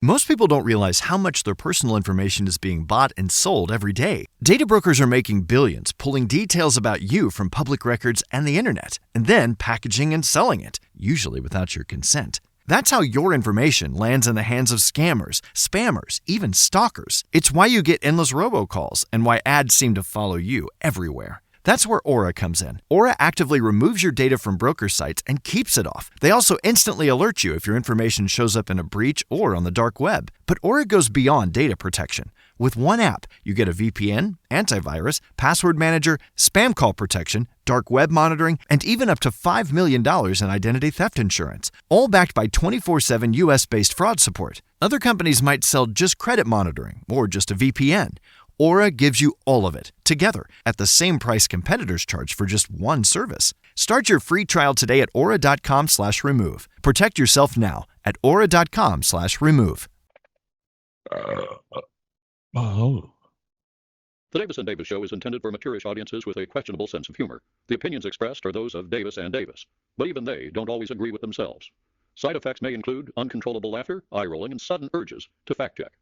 Most people don't realize how much their personal information is being bought and sold every day. Data brokers are making billions, pulling details about you from public records and the internet, and then packaging and selling it, usually without your consent. That's how your information lands in the hands of scammers, spammers, even stalkers. It's why you get endless robocalls and why ads seem to follow you everywhere. That's where Aura comes in. Aura actively removes your data from broker sites and keeps it off. They also instantly alert you if your information shows up in a breach or on the dark web. But Aura goes beyond data protection. With one app, you get a VPN, antivirus, password manager, spam call protection, dark web monitoring, and even up to $5 million in identity theft insurance. All backed by 24/7 US-based fraud support. Other companies might sell just credit monitoring or just a VPN. Aura gives you all of it, together, at the same price competitors charge for just one service. Start your free trial today at aura.com/remove. Protect yourself now at aura.com/remove. Oh. The Davis and Davis Show is intended for maturish audiences with a questionable sense of humor. The opinions expressed are those of Davis and Davis, but even they don't always agree with themselves. Side effects may include uncontrollable laughter, eye-rolling, and sudden urges to fact-check.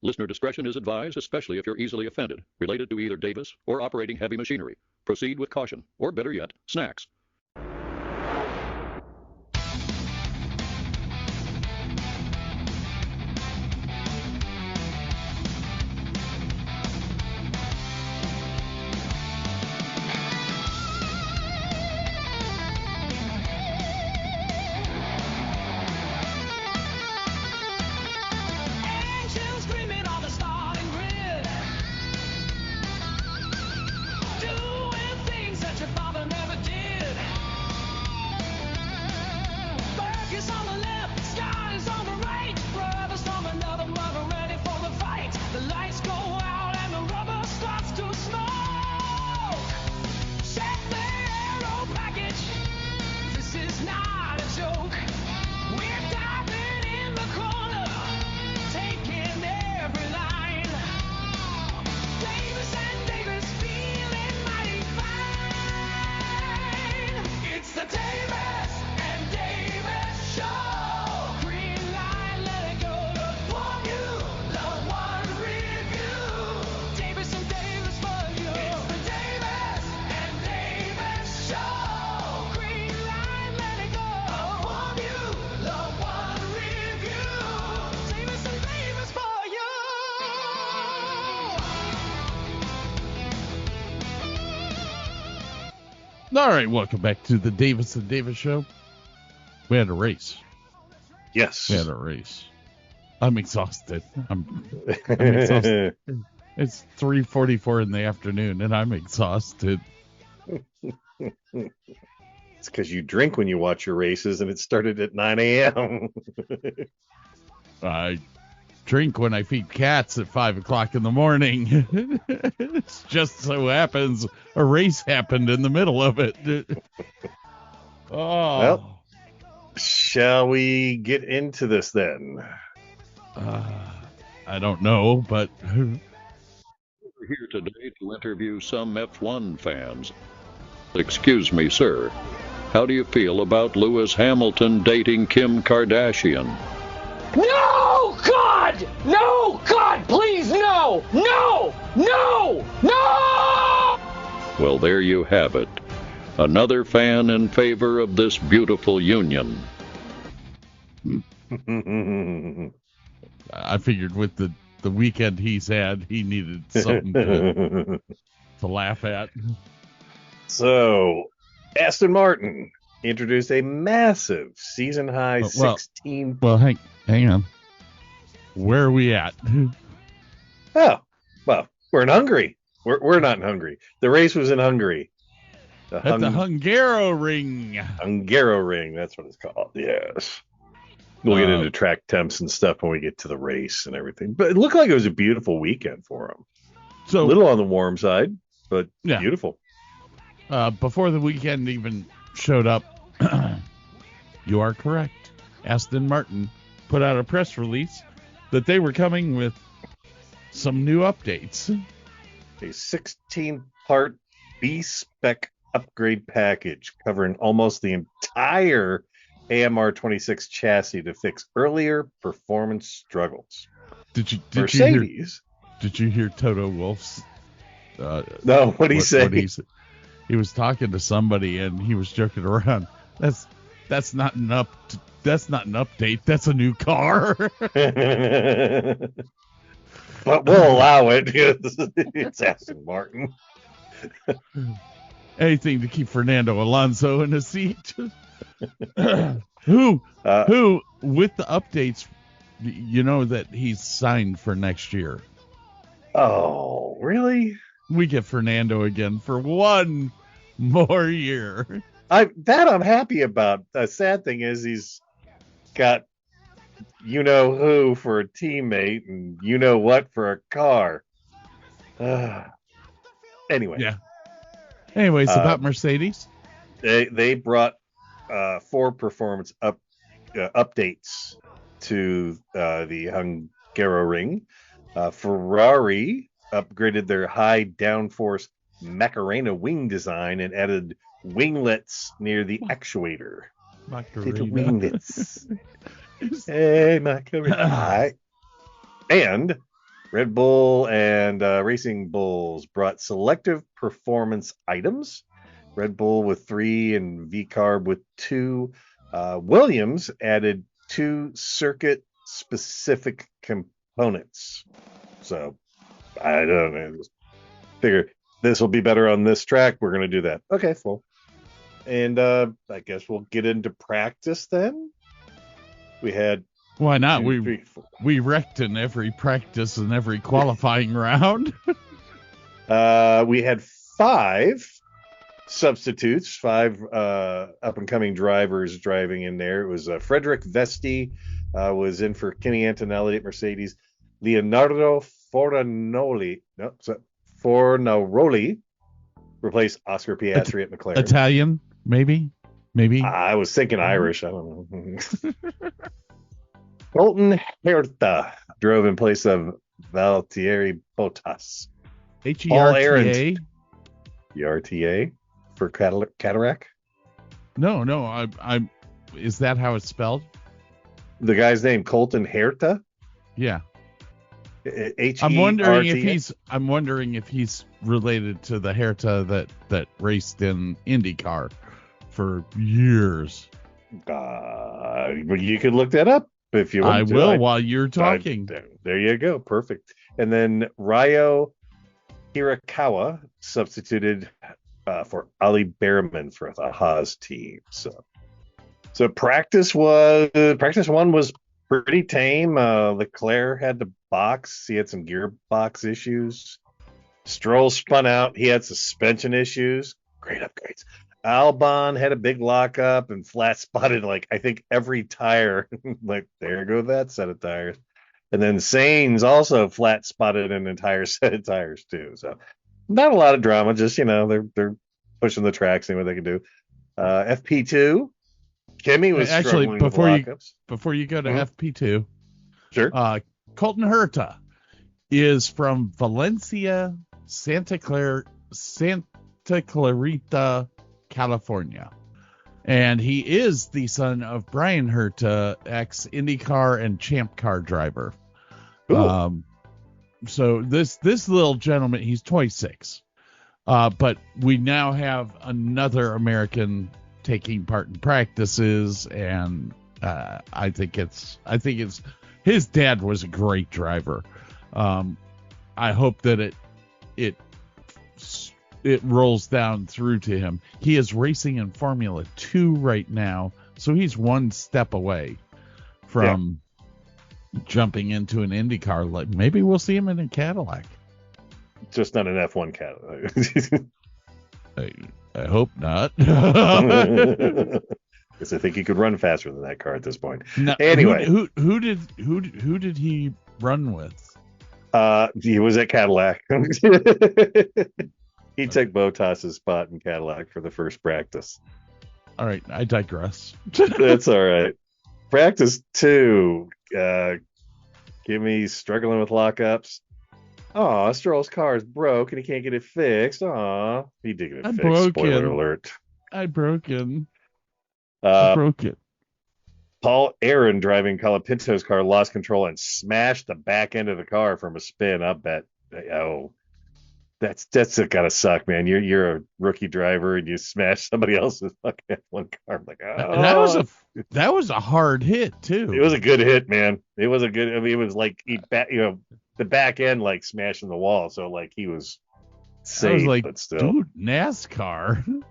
Listener discretion is advised, especially if you're easily offended, related to either Davis or operating heavy machinery. Proceed with caution, or better yet, snacks. All right, welcome back to the Davis and Davis Show. We had a race. Yes. We had a race. I'm exhausted. I'm exhausted. It's 3:44 in the afternoon, and I'm exhausted. It's because you drink when you watch your races, and it started at 9 a.m. I drink when I feed cats at 5 o'clock in the morning. It just so happens a race happened in the middle of it. Oh. Well, shall we get into this then? I don't know, but We're here today to interview some F1 fans. Excuse me, sir. How do you feel about Lewis Hamilton dating Kim Kardashian? No, God! No, God, please, no! No! No! No! Well, there you have it. Another fan in favor of this beautiful union. I figured with the weekend he's had, he needed something to laugh at. So, Aston Martin introduced a massive season-high 16... Well, hang on. Where are we at? Oh, well, we're in Hungary. We're not in Hungary. The race was in Hungary. At the Hungaroring. Hungaroring, that's what it's called, yes. We'll get into track temps and stuff when we get to the race and everything. But it looked like it was a beautiful weekend for them. So, a little on the warm side, but beautiful. Before the weekend even showed up, you are correct. Aston Martin put out a press release that they were coming with some new updates. A 16-part B-spec upgrade package covering almost the entire AMR 26 chassis to fix earlier performance struggles. Mercedes. Did you hear Toto Wolff's? No, what'd he say? He was talking to somebody and he was joking around. That's not an update. That's a new car. But we'll allow it. It's Aston Martin. Anything to keep Fernando Alonso in a seat. Who with the updates, you know that he's signed for next year. Oh, really? We get Fernando again for one more year. I'm happy about. The sad thing is he's got you know who for a teammate and you know what for a car. Anyway. Yeah. Anyways, about Mercedes. They brought 4 performance updates to the Hungaroring. Ferrari upgraded their high downforce Macarena wing design and added winglets near the actuator. Little winglets. Hey, Macarena. And Red Bull and Racing Bulls brought selective performance items. Red Bull with 3 and V-Carb with 2. Williams added 2 circuit-specific components. So, I don't know. Figure this will be better on this track. We're going to do that. Okay, full. And I guess we'll get into practice then. We had... Why not? We wrecked in every practice and every qualifying round. We had 5 substitutes, 5 up-and-coming drivers driving in there. It was Frederick Vesti was in for Kimi Antonelli at Mercedes. Leonardo Fornaroli replaced Oscar Piastri at McLaren. Italian, maybe? I was thinking Irish. I don't know. Colton Herta drove in place of Valtteri Bottas. Herta? ERTA for cataract? No. I'm. Is that how it's spelled? The guy's name Colton Herta? Yeah. H-E-R-T-A? I'm wondering if he's related to the Herta that raced in IndyCar for years. But you could look that up if you want I to. will while you're talking. There you go. Perfect. And then Ryo Hirakawa substituted for Ali Behrman for the Haas team. So practice 1 was pretty tame. Leclerc had to box. He had some gearbox issues. Stroll spun out. He had suspension issues. Great upgrades. Albon had a big lockup and flat spotted I think every tire. There go that set of tires. And then Sainz also flat spotted an entire set of tires too. So not a lot of drama. Just they're pushing the track, seeing what they can do. FP2. Kimi was actually struggling with lockups. Before you go to FP2. Sure. Colton Herta is from Valencia, Santa Clarita, California. And he is the son of Brian Herta, ex IndyCar and Champ Car driver. Cool. So this little gentleman, he's 26. But we now have another American taking part in practices, and I think it's his dad was a great driver. I hope that it rolls down through to him. He is racing in Formula 2 right now, so he's one step away from jumping into an IndyCar. Maybe we'll see him in a Cadillac. Just not an F1 Cadillac. I hope not. Because I think he could run faster than that car at this point. Now, anyway, who did he run with? He was at Cadillac. He took Bottas's spot in Cadillac for the first practice. All right, I digress. That's all right. Practice 2. Kimmy's struggling with lockups. Aw, Stroll's car is broke and he can't get it fixed. Aw, he did get it fixed. Spoiler alert. I broke it. Paul Aaron driving Colapinto's car lost control and smashed the back end of the car from a spin. I bet. Oh, that's gotta suck, man. You're a rookie driver and you smash somebody else's fucking F1 car. I'm like, oh. That was a hard hit too. It was a good hit, man. It was a good. I mean, it was like the back end like smashing the wall. So like he was safe, I was like, but still, dude, NASCAR.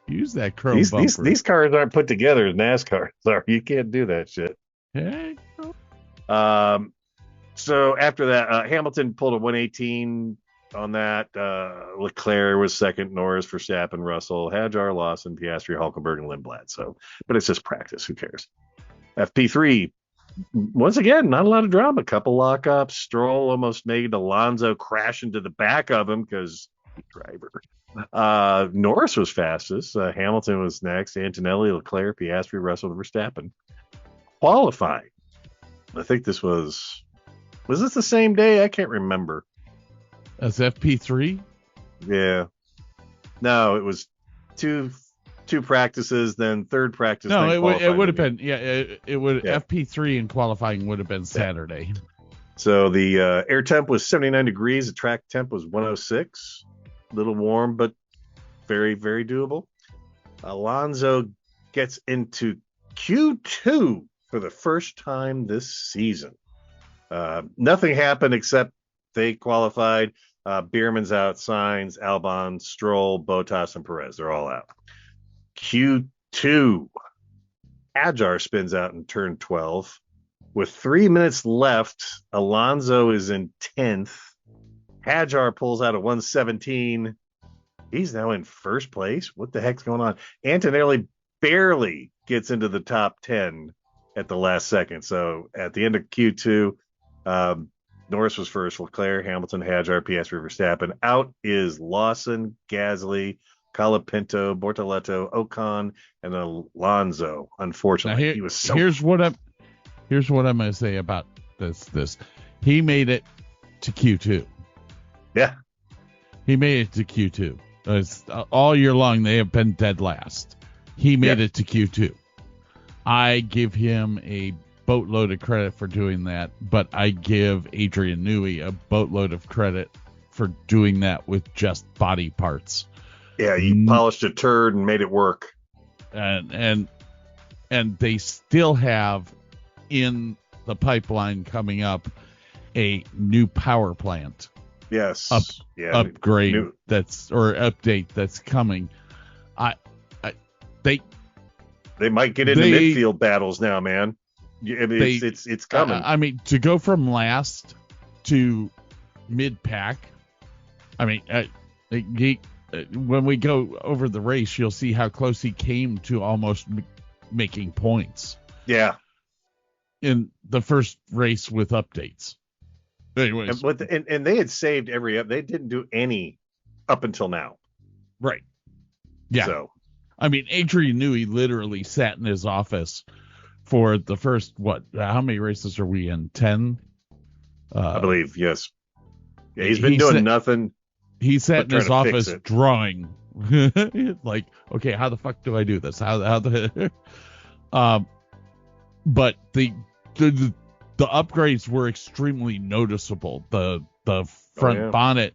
Use that chrome bumper. These cars aren't put together as NASCAR. Sorry, you can't do that shit. Hey. So after that, Hamilton pulled a 118 on that. Leclerc was second, Norris, Verstappen, Russell, Hadjar, Lawson, Piastri, Hulkenberg, and Lindblad. So, but it's just practice. Who cares? FP3, once again, not a lot of drama. A couple lockups. Stroll almost made Alonso crash into the back of him because driver. Norris was fastest. Hamilton was next. Antonelli, Leclerc, Piastri, Russell, Verstappen. Qualifying. I think this was this the same day? I can't remember. As FP3? Yeah. No, it was two practices, then third practice. No, it would have been it would FP3 and qualifying would have been Saturday. So the air temp was 79 degrees. The track temp was 106. A little warm, but very, very doable. Alonso gets into Q2 for the first time this season. Nothing happened except they qualified. Bierman's out, Sainz, Albon, Stroll, Bottas, and Perez. They're all out. Q2. Hadjar spins out in turn 12. With 3 minutes left, Alonso is in 10th. Hadjar pulls out a 117. He's now in first place. What the heck's going on? Antonelli barely gets into the top 10 at the last second. So at the end of Q2, Norris was first, Leclerc, Hamilton, Hadjar, Piastri, Verstappen. Out is Lawson, Gasly, Colapinto, Bortoleto, Ocon, and Alonso. Unfortunately, he was so. Here's what I'm going to say about this. He made it to Q2. Yeah. He made it to Q2. All year long, they have been dead last. He made it to Q2. I give him a boatload of credit for doing that, but I give Adrian Newey a boatload of credit for doing that with just body parts. Yeah, he polished a turd and made it work. And they still have in the pipeline coming up a new power plant. Yes. Upgrade update that's coming. They might get into midfield battles now, man. It's coming. I mean, to go from last to mid pack. I mean, when we go over the race, you'll see how close he came to almost making points. Yeah. In the first race with updates. Anyways. And they had saved they didn't do any up until now. Right. Yeah. So, I mean, Adrian Newey literally sat in his office for the first, how many races are we in? 10? I believe, yes. Yeah, he's been doing nothing. He sat in his office drawing. Like, okay, how the fuck do I do this? But the upgrades were extremely noticeable. The front bonnet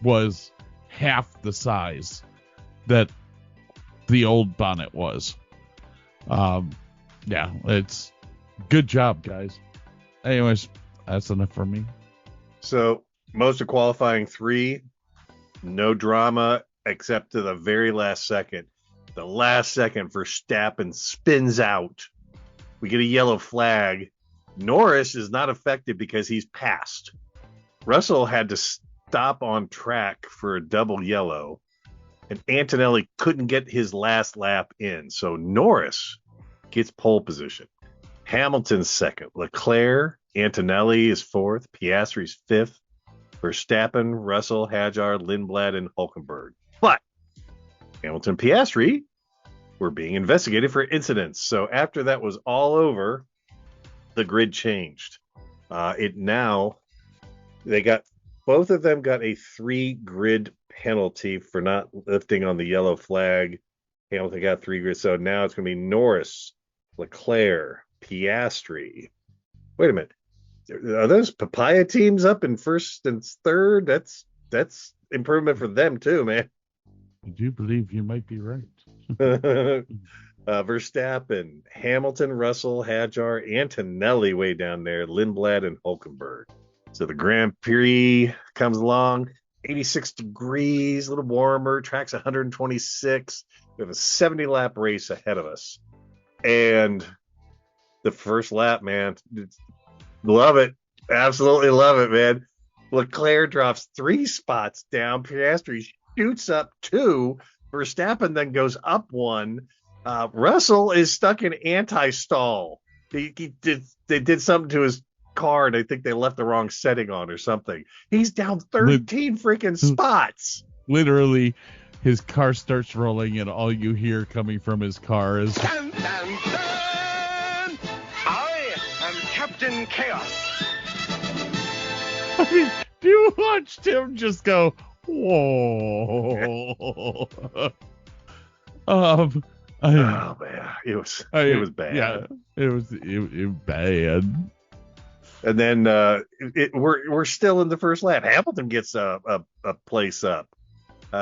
was half the size that the old bonnet was. Yeah, it's good job, guys. Anyways, that's enough for me. So most of qualifying 3, no drama except to the very last second. The last second, Verstappen spins out. We get a yellow flag. Norris is not affected because he's passed. Russell had to stop on track for a double yellow, and Antonelli couldn't get his last lap in. So Norris gets pole position. Hamilton's second. Leclerc, Antonelli is fourth. Piastri's fifth. Verstappen, Russell, Hadjar, Lindblad, and Hulkenberg. But Hamilton, Piastri were being investigated for incidents. So after that was all over, the grid changed. Both of them got a 3 grid penalty for not lifting on the yellow flag. Hamilton got 3 grid. So now it's going to be Norris, Leclerc, Piastri. Wait a minute. Are those papaya teams up in first and third? That's improvement for them too, man. I do believe you might be right. Verstappen, Hamilton, Russell, Hadjar, Antonelli way down there, Lindblad, and Hulkenberg. So the Grand Prix comes along, 86 degrees, a little warmer, track's 126. We have a 70-lap race ahead of us. And the first lap, man, love it. Absolutely love it, man. Leclerc drops 3 spots down. Piastri shoots up 2. Verstappen then goes up 1. Russell is stuck in anti-stall. They did something to his car, and I think they left the wrong setting on or something. He's down 13 freaking spots. Literally, his car starts rolling, and all you hear coming from his car is... Dun, dun, dun! I am Captain Chaos. I mean, you watched him just go, whoa. Oh man, it was bad. Yeah, it was bad. And then we're still in the first lap. Hamilton gets a place up.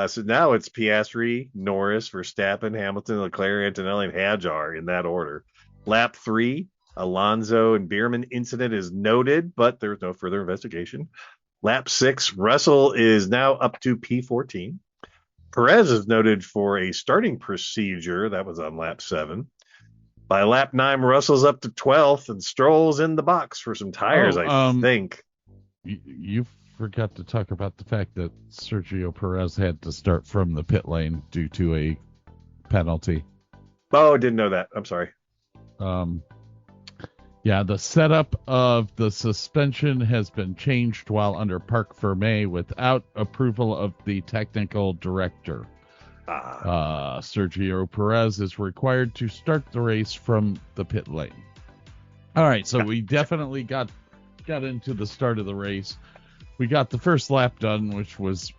So now it's Piastri, Norris, Verstappen, Hamilton, Leclerc, Antonelli, and Hadjar in that order. Lap 3, Alonso and Bierman incident is noted, but there's no further investigation. Lap 6, Russell is now up to P14. Perez is noted for a starting procedure. That was on lap 7. By lap 9, Russell's up to 12th, and Stroll's in the box for some tires, I think. You forgot to talk about the fact that Sergio Perez had to start from the pit lane due to a penalty. Oh, I didn't know that. I'm sorry. Yeah, the setup of the suspension has been changed while under Parc Fermé without approval of the technical director. Sergio Perez is required to start the race from the pit lane. All right, so we definitely got into the start of the race. We got the first lap done, which was,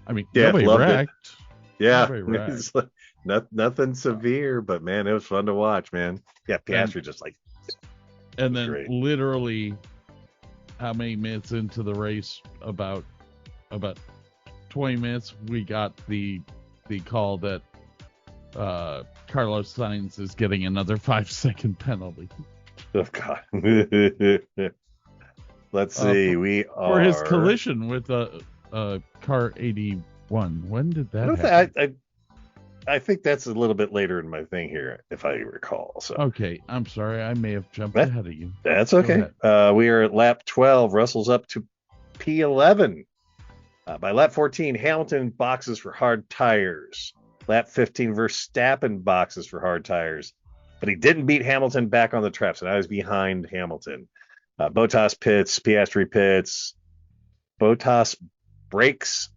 nobody wrecked. Yeah, it's like nothing severe, but man, it was fun to watch, man. Yeah, Piastri just like. And then literally, how many minutes into the race? About 20 minutes, we got the call that Carlos Sainz is getting another 5-second penalty. Oh God! Let's see. We are for his collision with car 81. When did that happen? I think that's a little bit later in my thing here, if I recall. So okay, I'm sorry, I may have jumped ahead of you. That's okay. We are at lap 12. Russell's up to P11. By lap 14, Hamilton boxes for hard tires. Lap 15, Verstappen boxes for hard tires, but he didn't beat Hamilton back on the track, so now he's behind Hamilton. Bottas pits, Piastri pits. Bottas brakes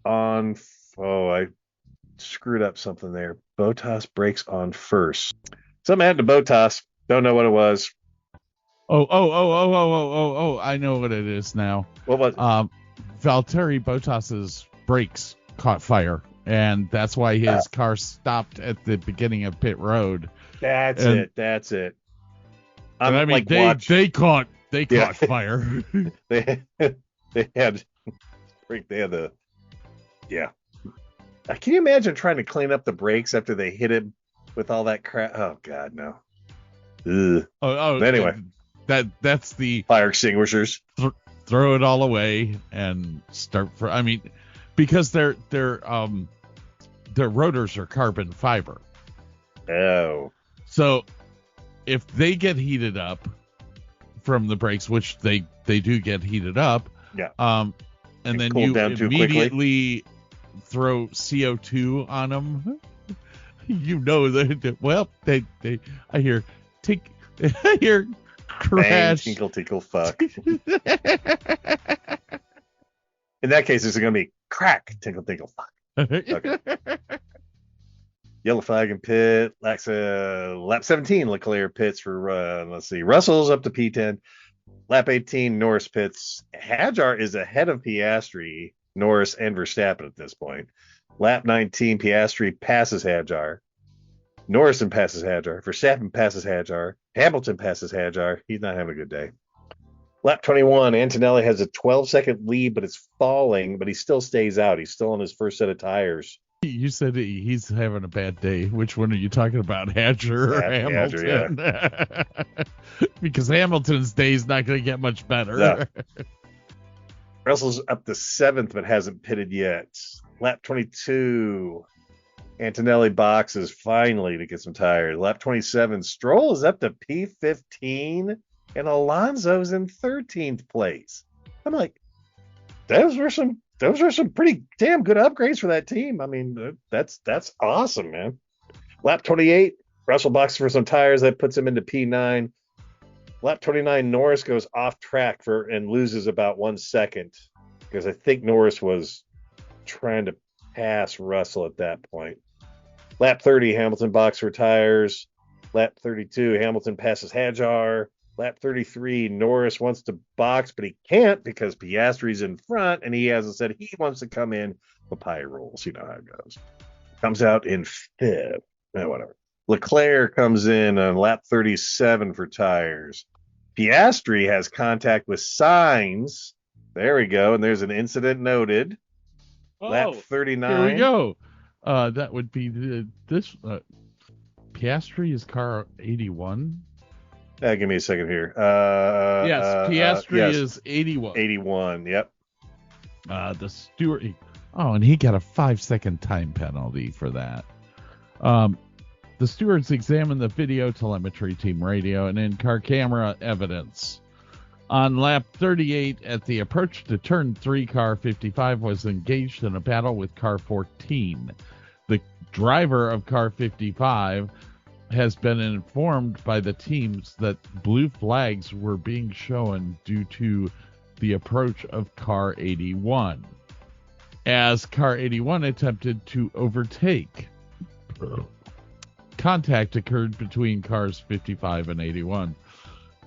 on. I screwed up something there. Bottas brakes on first. Something happened to Bottas. Don't know what it was. Oh! I know what it is now. What was it? Valtteri Bottas's brakes caught fire, and that's why his car stopped at the beginning of pit road. That's it. They caught fire. they had the. Can you imagine trying to clean up the brakes after they hit it with all that crap? Oh God, no. Ugh. But anyway, that's the fire extinguishers. Throw it all away and start because their rotors are carbon fiber. Oh. So if they get heated up from the brakes, which they do get heated up, and then you immediately throw CO2 on them, I hear crash. Bang, tinkle, tinkle, fuck. In that case, it's going to be crack, tinkle, tinkle, fuck. Okay. Yellow flag in pit. Lap 17, Leclerc pits for, Russell's up to P10. Lap 18, Norris pits. Hadjar is ahead of Piastri, Norris, and Verstappen at this point. Lap 19, Piastri passes Hadjar. Norris passes Hadjar. Verstappen passes Hadjar. Hamilton passes Hadjar. He's not having a good day. Lap 21, Antonelli has a 12-second lead, but it's falling, but he still stays out. He's still on his first set of tires. You said he's having a bad day. Which one are you talking about, Hadjar or Hamilton? Hadjar, yeah. Because Hamilton's day is not going to get much better. No. Russell's up to 7th, but hasn't pitted yet. Lap 22, Antonelli boxes finally to get some tires. Lap 27, Stroll is up to P15, and Alonso's in 13th place. I'm like, those were some pretty damn good upgrades for that team. I mean, that's awesome, man. Lap 28, Russell boxes for some tires. That puts him into P9. Lap 29, Norris goes off track and loses about 1 second because I think Norris was trying to pass Russell at that point. Lap 30, Hamilton boxes for tires. Lap 32, Hamilton passes Hadjar. Lap 33, Norris wants to box, but he can't because Piastri's in front, and he hasn't said he wants to come in. Papaya rules, you know how it goes. Comes out in 5th. Whatever. Leclerc comes in on lap 37 for tires. Piastri has contact with Sainz. There we go, and there's an incident noted. Lap 39. Here we go. That would be Piastri is car 81. Give me a second here. Yes, Piastri is 81. 81, yep. The steward. Oh, and he got a 5-second time penalty for that. The stewards examined the video telemetry team radio and in-car camera evidence. On lap 38, at the approach to turn 3, car 55 was engaged in a battle with car 14. The driver of car 55 has been informed by the teams that blue flags were being shown due to the approach of car 81, as car 81 attempted to overtake. Contact occurred between cars 55 and 81.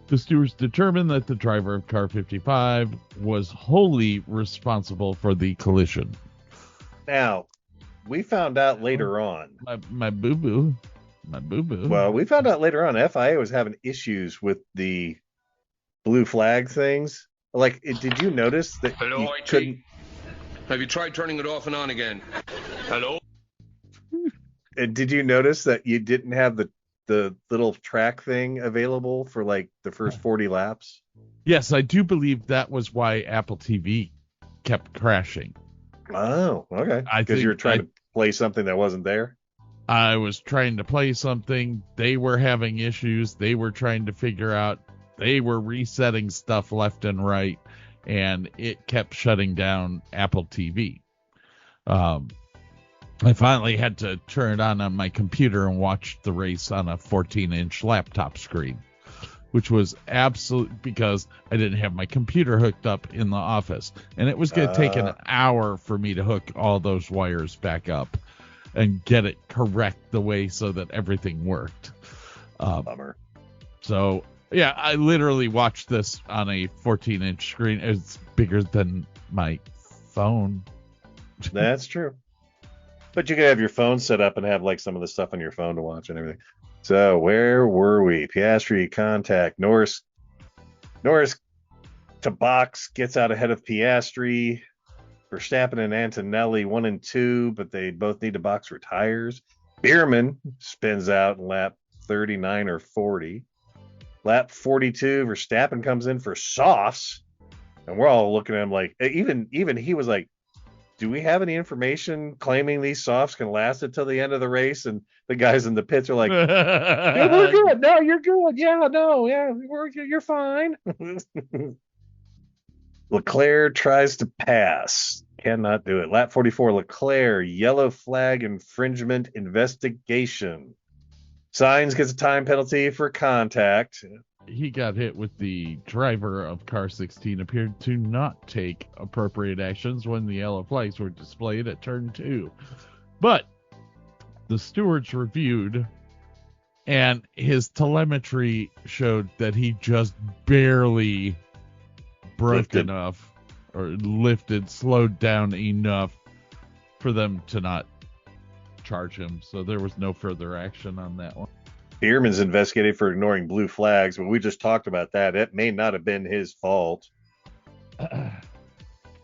The stewards determined that the driver of car 55 was wholly responsible for the collision. Now, we found out later on. My boo-boo. Well, we found out later on FIA was having issues with the blue flag things. Like, did you notice that Hello, you IT? couldn't... Have you tried turning it off and on again? Hello? Did you notice that you didn't have the little track thing available for like the first 40 laps? Yes, I do believe that was why Apple TV kept crashing. Oh, okay. Because you were trying to play something that wasn't there? I was trying to play something. They were having issues. They were trying to figure out. They were resetting stuff left and right, and it kept shutting down Apple TV. I finally had to turn it on my computer and watch the race on a 14-inch laptop screen, which was absolute because I didn't have my computer hooked up in the office. And it was going to take an hour for me to hook all those wires back up and get it correct the way so that everything worked. Bummer. So, yeah, I literally watched this on a 14-inch screen. It's bigger than my phone. That's true. But you could have your phone set up and have like some of the stuff on your phone to watch and everything. So where were we? Piastri contact. Norris to box, gets out ahead of Piastri. Verstappen and Antonelli 1 and 2, but they both need to box for tires. Bierman spins out in lap 39 or 40. Lap 42, Verstappen comes in for softs, and we're all looking at him like, even he was like, do we have any information claiming these softs can last until the end of the race? And the guys in the pits are like, yeah, we're good. No, you're good. Yeah, no, yeah, you're fine. Leclerc tries to pass. Cannot do it. Lap 44, Leclerc, yellow flag infringement investigation. Sainz gets a time penalty for contact. He got hit with the driver of car 16 appeared to not take appropriate actions when the yellow flags were displayed at turn 2. But the stewards reviewed, and his telemetry showed that he just barely slowed down enough for them to not charge him, so there was no further action on that one. Bierman's investigated for ignoring blue flags, but we just talked about that. It may not have been his fault.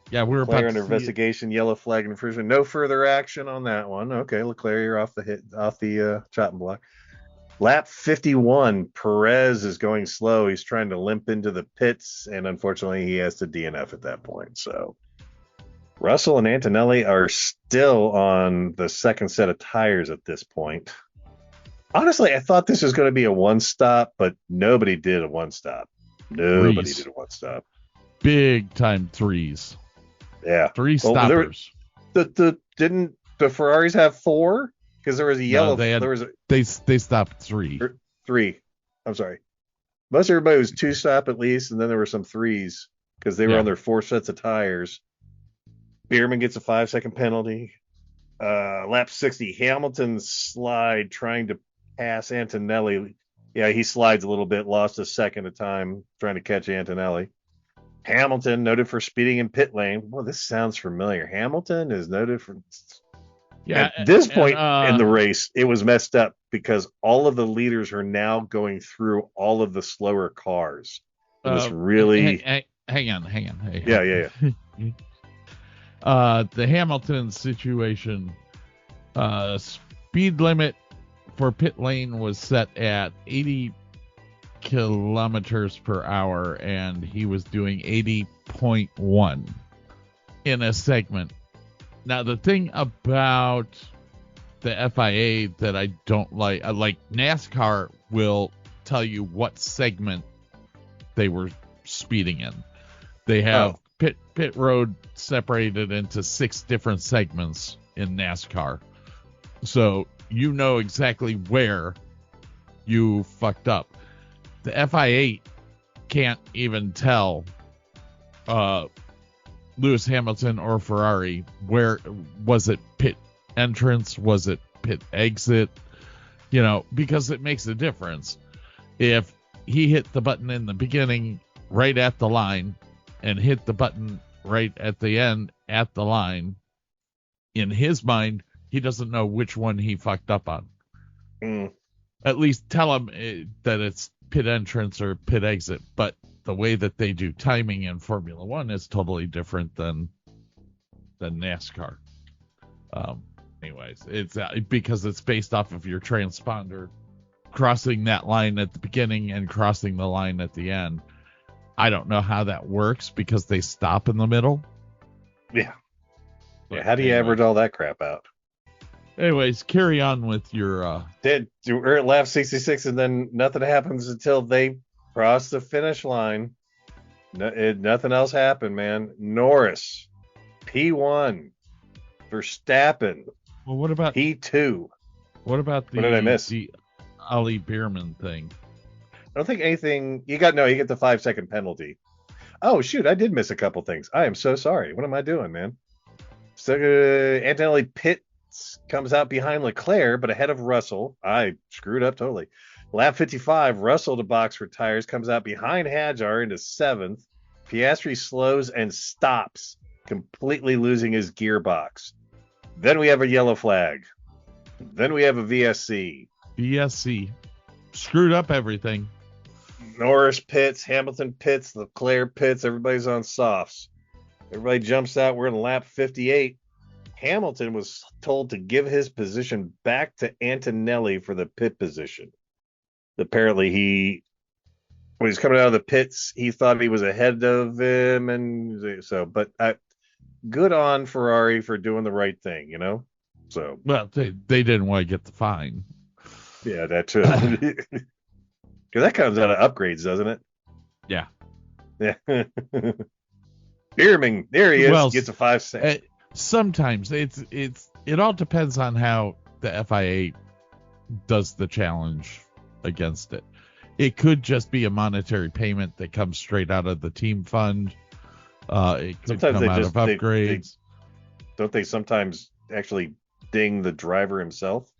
Yeah, we're Leclerc about under investigation, yellow flag infringement. No further action on that one. Okay, Leclerc, you're off the chopping block. Lap 51, Perez is going slow. He's trying to limp into the pits, and unfortunately, he has to DNF at that point. So Russell and Antonelli are still on the second set of tires at this point. Honestly, I thought this was going to be a one-stop, but nobody did a one-stop. Nobody did a one-stop. Big time threes. Yeah. Three stoppers. Didn't the Ferraris have four? Because there was a yellow. No, they stopped three. Three. I'm sorry. Most everybody was two stop at least, and then there were some threes because they were on their four sets of tires. Bierman gets a 5-second penalty. Lap 60, Hamilton slide trying to pass Antonelli. Yeah, he slides a little bit, lost a second of time trying to catch Antonelli. Hamilton noted for speeding in pit lane. Well, this sounds familiar. Hamilton is noted for. Yeah, at this point in the race, it was messed up because all of the leaders are now going through all of the slower cars. It's really. Hang on. Yeah. The Hamilton situation, speed limit for pit lane was set at 80 kilometers per hour, and he was doing 80.1 in a segment. Now, the thing about the FIA that I don't like NASCAR will tell you what segment they were speeding in. They have pit road separated into 6 different segments in NASCAR. So you know exactly where you fucked up. The FIA can't even tell Lewis Hamilton or Ferrari where was it pit entrance, was it pit exit, because it makes a difference. If he hit the button in the beginning right at the line and hit the button right at the end at the line, in his mind, he doesn't know which one he fucked up on. At least tell him that it's pit entrance or pit exit, but the way that they do timing in Formula One is totally different than NASCAR. Anyways, it's because it's based off of your transponder crossing that line at the beginning and crossing the line at the end. I don't know how that works because they stop in the middle. Yeah. How do you average all that crap out? Anyways, carry on with your. We're at lap 66, and then nothing happens until they cross the finish line. Nothing else happened, man. Norris, P1, Verstappen. Well, what about P2? What about what did I miss? The Ali Bierman thing? I don't think anything. You get the 5-second penalty. Oh shoot, I did miss a couple things. I am so sorry. What am I doing, man? So Antonelli comes out behind Leclerc, but ahead of Russell. I screwed up totally. Lap 55, Russell to box for tires, comes out behind Hadjar into 7th. Piastri slows and stops, completely losing his gearbox. Then we have a yellow flag. Then we have a VSC. VSC. Screwed up everything. Norris pits, Hamilton pits, Leclerc pits, everybody's on softs. Everybody jumps out. We're in lap 58. Hamilton was told to give his position back to Antonelli for the pit position. Apparently, when he's coming out of the pits, he thought he was ahead of him, and so. But good on Ferrari for doing the right thing, So well, they didn't want to get the fine. Yeah, that too. Because that comes out of upgrades, doesn't it? Yeah. Yeah. Bierman, there he is. Well, gets a 5-second. Sometimes it all depends on how the FIA does the challenge against it. It could just be a monetary payment that comes straight out of the team fund. It could sometimes come out of upgrades. Don't they sometimes actually ding the driver himself?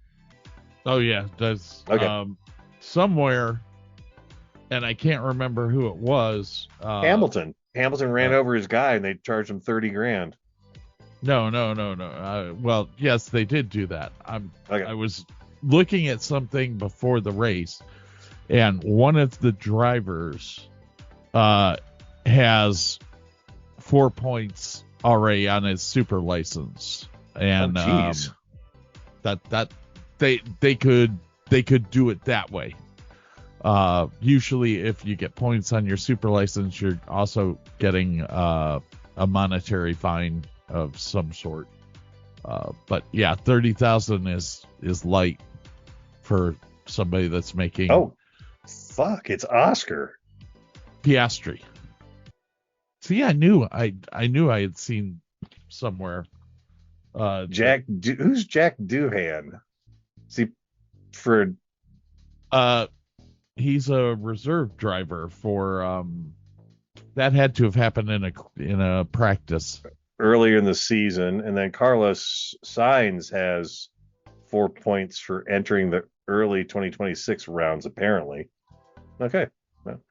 Oh yeah, does okay. Somewhere, and I can't remember who it was. Hamilton ran over his guy, and they charged him $30,000. No. Well, yes, they did do that. I was looking at something before the race, and one of the drivers has 4 points already on his super license, and that they could do it that way. Usually, if you get points on your super license, you're also getting a monetary fine of some sort. But yeah, 30,000 is light for somebody that's making. Oh, fuck! It's Oscar Piastri. See, I knew I had seen somewhere. Who's Jack Doohan? See, for he's a reserve driver for that had to have happened in a practice earlier in the season, and then Carlos Sainz has 4 points for entering the early 2026 rounds, apparently. Okay, well,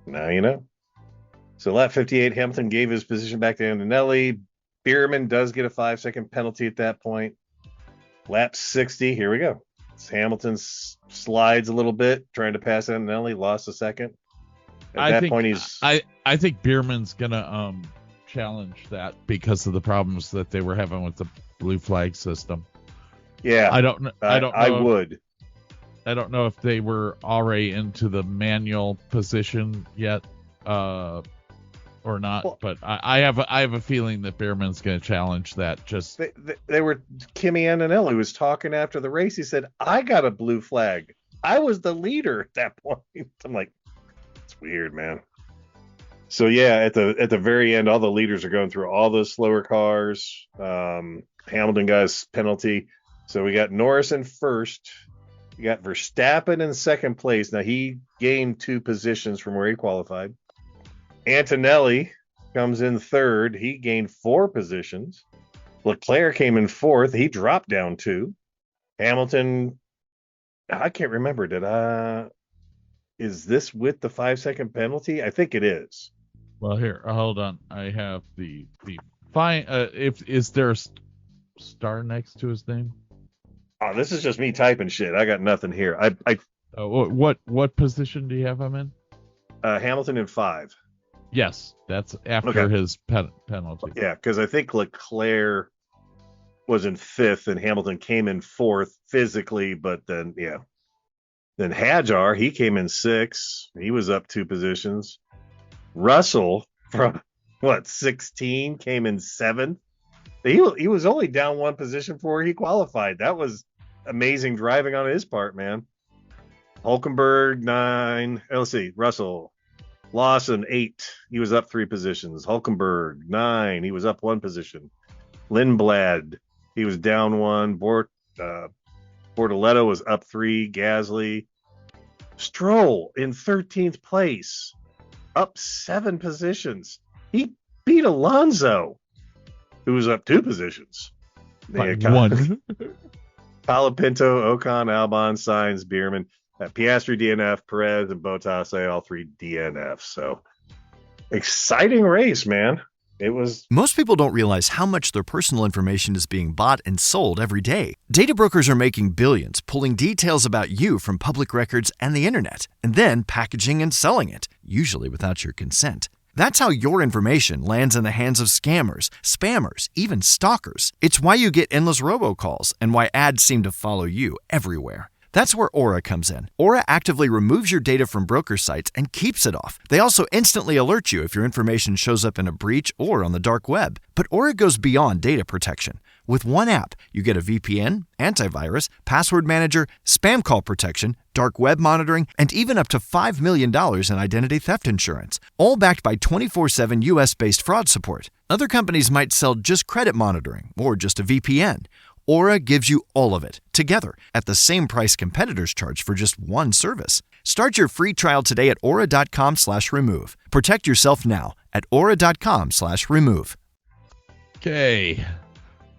now you know. So lap 58, Hamilton gave his position back to Antonelli. Bierman does get a 5-second penalty at that point. Lap 60, here we go. Hamilton slides a little bit, trying to pass Antonelli, lost a second. I think Bierman's gonna challenge that because of the problems that they were having with the blue flag system. Yeah, I don't know. I don't know if they were already into the manual position yet, or not. Well, but I have a feeling that Bierman's going to challenge that. Just they were Kimi Antonelli was talking after the race. He said, "I got a blue flag. I was the leader at that point." I'm like, it's weird, man. So yeah, at the very end, all the leaders are going through all those slower cars. Hamilton got his penalty. So we got Norris in first. We got Verstappen in second place. Now he gained 2 positions from where he qualified. Antonelli comes in third. He gained 4 positions. Leclerc came in fourth. He dropped down 2. Hamilton, I can't remember. Is this with the 5-second penalty? I think it is. Well, here, hold on. I have the fine. Is there a star next to his name? Oh, this is just me typing shit. I got nothing here. What position do you have him in? Hamilton in 5. Yes, that's after his penalty. Yeah, because I think Leclerc was in 5th and Hamilton came in 4th physically, but then Then Hajar, he came in 6th. He was up 2 positions. Russell from 16 came in 7th. He was only down 1 position before he qualified. That was amazing driving on his part, man. Hulkenberg 9. Let's see, Russell. Lawson 8. He was up 3 positions. Hulkenberg 9. He was up 1 position. Lindblad, he was down 1. Bortoletto was up 3. Gasly. Stroll in 13th place, up 7 positions. He beat Alonso, who was up 2 positions. Like 1. Colapinto, Ocon, Albon, Sainz, Bierman, Piastri DNF, Perez, and Bottas all 3 DNF. So exciting race, man. It was. Most people don't realize how much their personal information is being bought and sold every day. Data brokers are making billions, pulling details about you from public records and the internet, and then packaging and selling it, usually without your consent. That's how your information lands in the hands of scammers, spammers, even stalkers. It's why you get endless robocalls and why ads seem to follow you everywhere. That's where Aura comes in. Aura actively removes your data from broker sites and keeps it off. They also instantly alert you if your information shows up in a breach or on the dark web. But Aura goes beyond data protection. With one app, you get a VPN, antivirus, password manager, spam call protection, dark web monitoring, and even up to $5 million in identity theft insurance. All backed by 24/7 US-based fraud support. Other companies might sell just credit monitoring or just a VPN. Aura gives you all of it, together, at the same price competitors charge for just one service. Start your free trial today at aura.com/remove. Protect yourself now at aura.com/remove. Okay.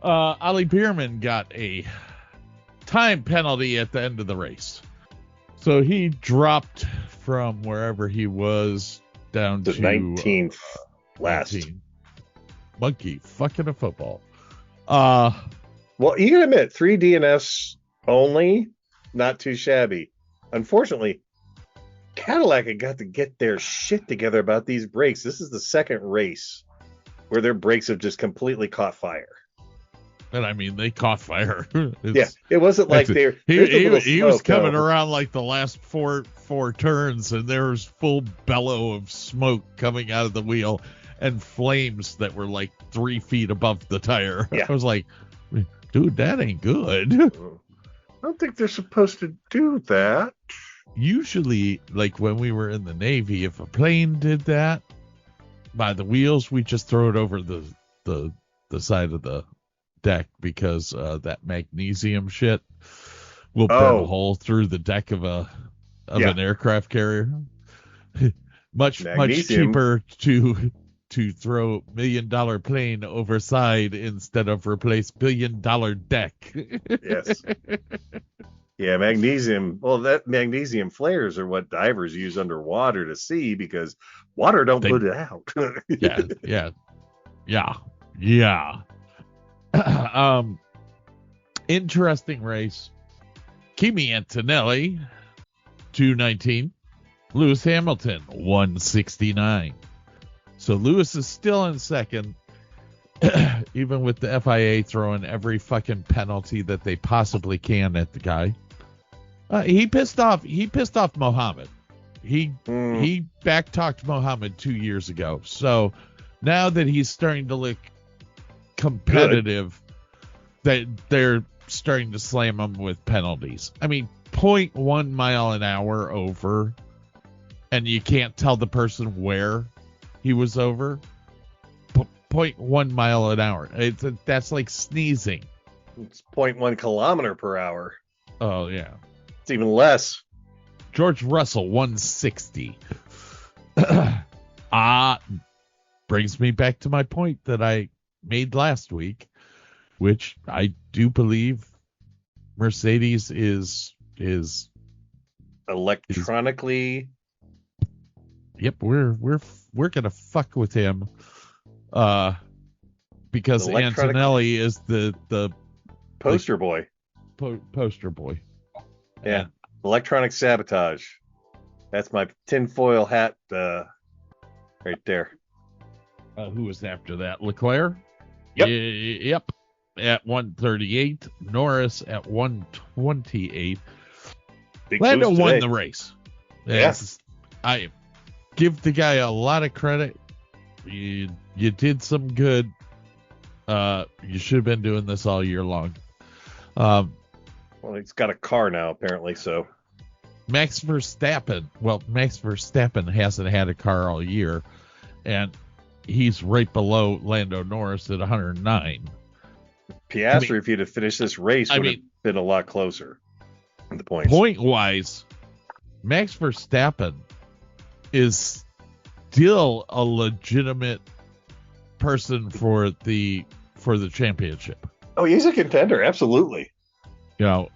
Ali Bierman got a time penalty at the end of the race. So he dropped from wherever he was down to 19th last. 19. monkey fucking a football. Well, you can admit 3 DNFs only, not too shabby. Unfortunately, Cadillac had got to get their shit together about these brakes. This is the second race where their brakes have just completely caught fire. And I mean, they caught fire. It wasn't like they were. He was coming around like the last four turns, and there was full bellow of smoke coming out of the wheel and flames that were like 3 feet above the tire. Yeah. I was like, dude, that ain't good. I don't think they're supposed to do that. Usually, like when we were in the Navy, if a plane did that by the wheels, we just throw it over the side of the deck, because that magnesium shit will burn a hole through the deck of an aircraft carrier. much cheaper to throw $1 million plane overside instead of replace $1 billion deck. Yes. Yeah, magnesium. Well, that magnesium flares are what divers use underwater to see, because water don't put it out. Yeah. Interesting race. Kimi Antonelli, 219. Lewis Hamilton, 169. So Lewis is still in second, even with the FIA throwing every fucking penalty that they possibly can at the guy. He pissed off Mohammed. He backtalked Mohammed 2 years ago. So now that he's starting to look competitive, that they're starting to slam him with penalties. I mean, 0.1 mile an hour over, and you can't tell the person where he was over. 0.1 mile an hour. That's like sneezing. It's 0.1 kilometer per hour. Oh, yeah. It's even less. George Russell, 160. Brings me back to my point that I made last week, which I do believe Mercedes is electronically. Yep, we're gonna fuck with him, because Antonelli is the poster boy. Poster boy. Yeah, electronic sabotage. That's my tinfoil hat right there. Who was after that? Leclerc? Yep. Yep. At 138. Norris at 128. Lando won the race. Yes. I give the guy a lot of credit. You did some good. You should have been doing this all year long. Well, he's got a car now, apparently, so. Max Verstappen hasn't had a car all year, and he's right below Lando Norris at 109. Piastri, if he'd have finished this race, would have been a lot closer in the points. Point-wise, Max Verstappen is still a legitimate person for the championship. Oh, he's a contender, absolutely. You know,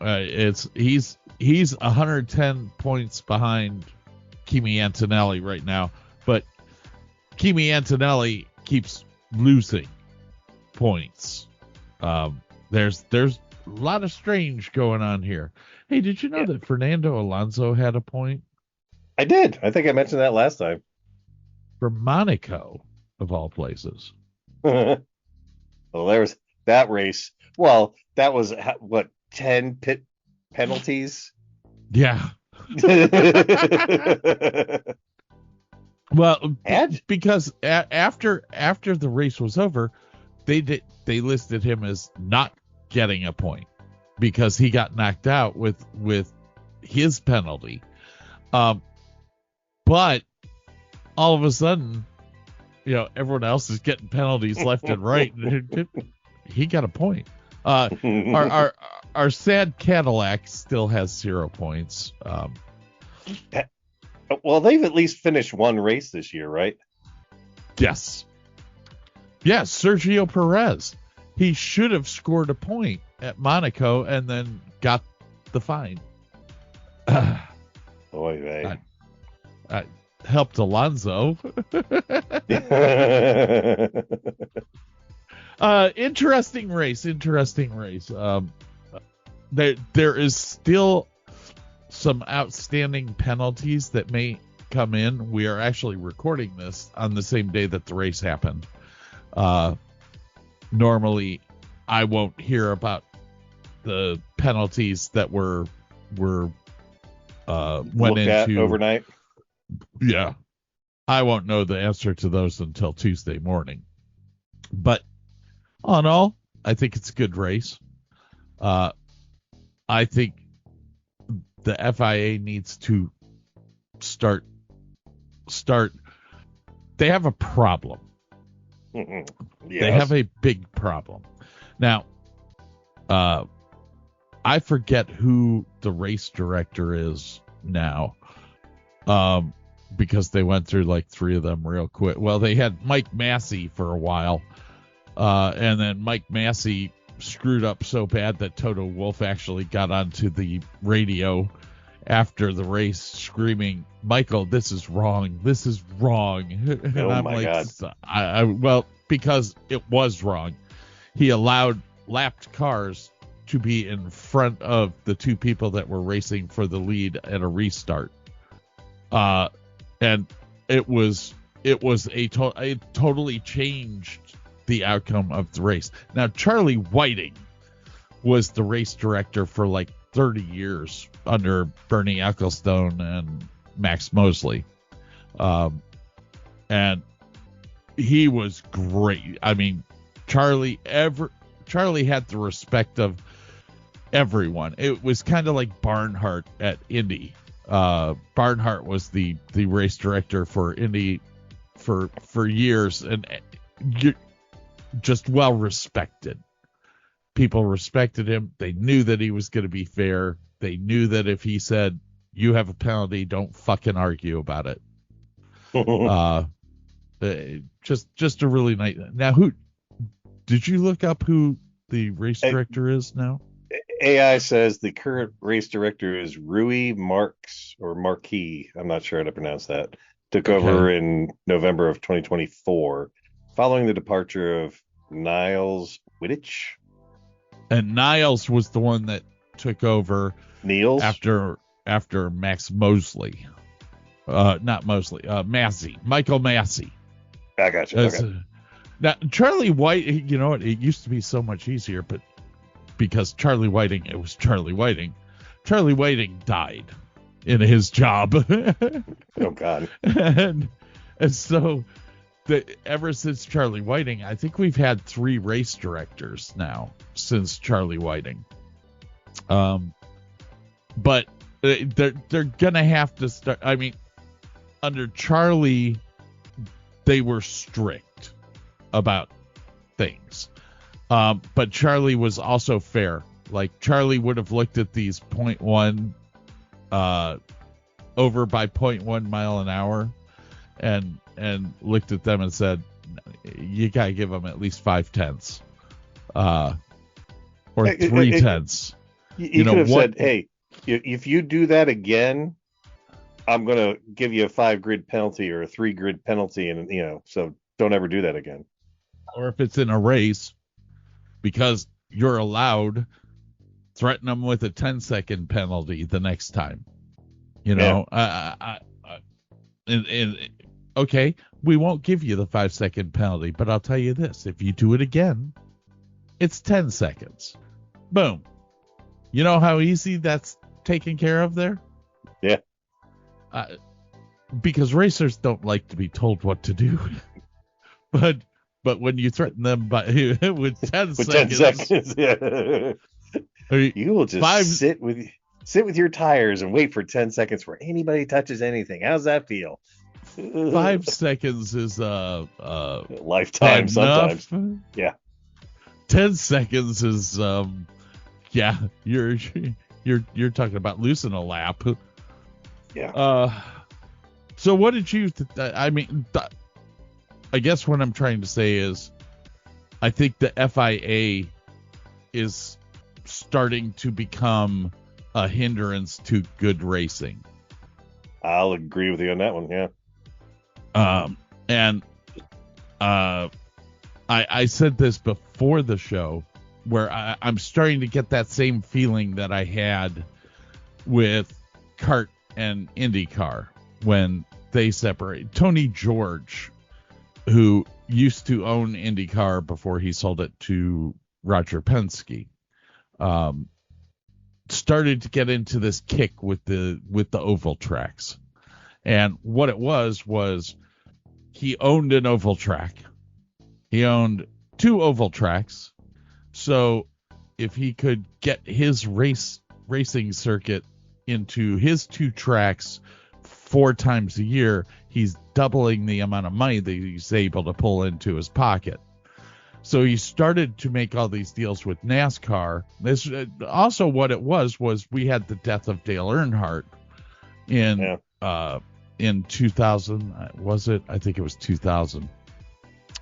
he's 110 points behind Kimi Antonelli right now, but Kimi Antonelli keeps losing points. There's a lot of strange going on here. Hey, did you know that Fernando Alonso had a point? I did. I think I mentioned that last time. For Monaco, of all places. Well, there's that race. Well, that was, what, 10 pit penalties? Yeah. Well, because after the race was over, they listed him as not getting a point because he got knocked out with his penalty. But all of a sudden, you know, everyone else is getting penalties left and right. He got a point. Our sad Cadillac still has 0 points. Well, they've at least finished one race this year, right? Yes. Yes, Sergio Perez. He should have scored a point at Monaco and then got the fine. Boy, helped Alonso. Interesting race. There is still some outstanding penalties that may come in. We are actually recording this on the same day that the race happened. Normally, I won't hear about the penalties that went into overnight. Yeah, I won't know the answer to those until Tuesday morning. But all in all, I think it's a good race. I think the FIA needs to start. They have a problem. Yes. They have a big problem. Now, I forget who the race director is now, because they went through like three of them real quick. Well, they had Mike Massey for a while, and then Mike Massey screwed up so bad that Toto Wolff actually got onto the radio after the race screaming, "Michael, this is wrong. This is wrong." And I'm my like, God. Well, because it was wrong. He allowed lapped cars to be in front of the two people that were racing for the lead at a restart. And it totally changed the outcome of the race. Now, Charlie Whiting was the race director for like 30 years under Bernie Ecclestone and Max Mosley. And he was great. I mean, Charlie had the respect of everyone. It was kind of like Barnhart at Indy. Barnhart was the race director for Indy for years, and just well respected. People respected him. They knew that he was going to be fair. They knew that if he said, "You have a penalty, don't fucking argue about it." Just a really nice. Now, who did you look up who the race director is now? AI says the current race director is Rui Marks or Marquis. I'm not sure how to pronounce that. Took over in November of 2024, following the departure of Niles Wittich. And Niles was the one that took over after Max Mosley. Not Mosley. Massey. Michael Massey. I got you. Okay. Now, Charlie White, you know what? It used to be so much easier, but because Charlie Whiting died in his job. Oh, God. And so ever since Charlie Whiting, I think we've had 3 race directors now since Charlie Whiting. But they're gonna have to start. I mean, under Charlie, they were strict about things. But Charlie was also fair. Like, Charlie would have looked at these 0.1 over by 0.1 mile an hour and looked at them and said, you got to give them at least 5/10 or 3/10. You could have said, hey, if you do that again, I'm going to give you a 5-grid penalty or a 3-grid penalty. And, so don't ever do that again. Or if it's in a race, because you're allowed, threaten them with a 10-second penalty the next time. Okay, we won't give you the 5-second penalty, but I'll tell you this: if you do it again, it's 10 seconds. Boom. You know how easy that's taken care of there? Yeah. Because racers don't like to be told what to do, but when you threaten them with 10 seconds, yeah. You will just sit with your tires and wait for 10 seconds where anybody touches anything. How's that feel? 5 seconds is lifetime sometimes. Yeah. 10 seconds is you're talking about losing a lap. Yeah. So what did you I guess what I'm trying to say is I think the FIA is starting to become a hindrance to good racing. I'll agree with you on that one, yeah. And I said this before the show, where I'm starting to get that same feeling that I had with kart and IndyCar when they separated. Tony George, who used to own IndyCar before he sold it to Roger Penske, started to get into this kick with the oval tracks. And what it was he owned an oval track. He owned 2 oval tracks. So if he could get his racing circuit into his 2 tracks 4 times a year, he's doubling the amount of money that he's able to pull into his pocket. So he started to make all these deals with NASCAR. This also what it was we had the death of Dale Earnhardt in 2000. Was it? I think it was 2000.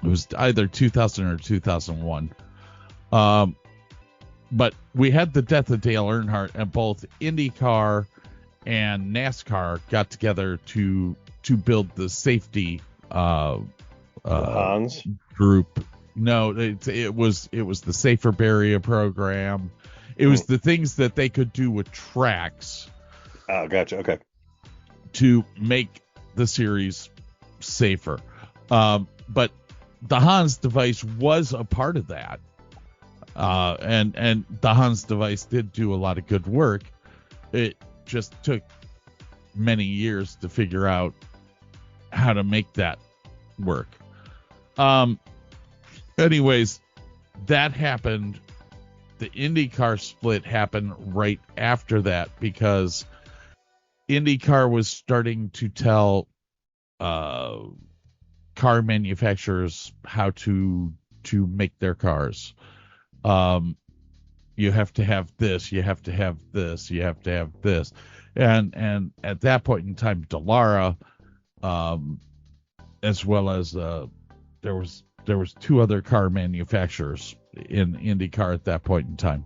It was either 2000 or 2001. But we had the death of Dale Earnhardt, and both IndyCar and NASCAR got together to build the safety group. No, it was the Safer Barrier program. It was the things that they could do with tracks. Oh, gotcha. Okay. To make the series safer. But the Hans device was a part of that. And the Hans device did do a lot of good work. It just took many years to figure out how to make that work. Anyways, that happened. The IndyCar split happened right after that because IndyCar was starting to tell car manufacturers how to make their cars. You have to have this, you have to have this, you have to have this. And at that point in time, Dallara, as well as there was 2 other car manufacturers in IndyCar at that point in time.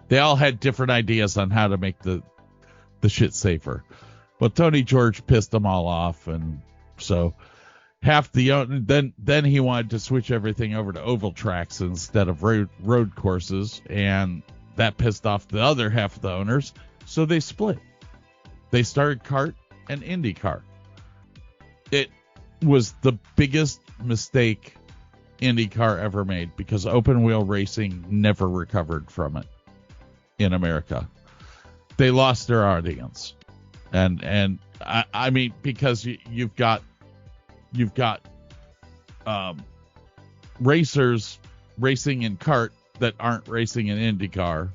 They all had different ideas on how to make the shit safer. But Tony George pissed them all off, and so then he wanted to switch everything over to oval tracks instead of road courses, and that pissed off the other half of the owners, so they split. They started kart and IndyCar. It was the biggest mistake IndyCar ever made because open wheel racing never recovered from it in America. They lost their audience, and I mean, because you've got racers racing in kart that aren't racing in IndyCar,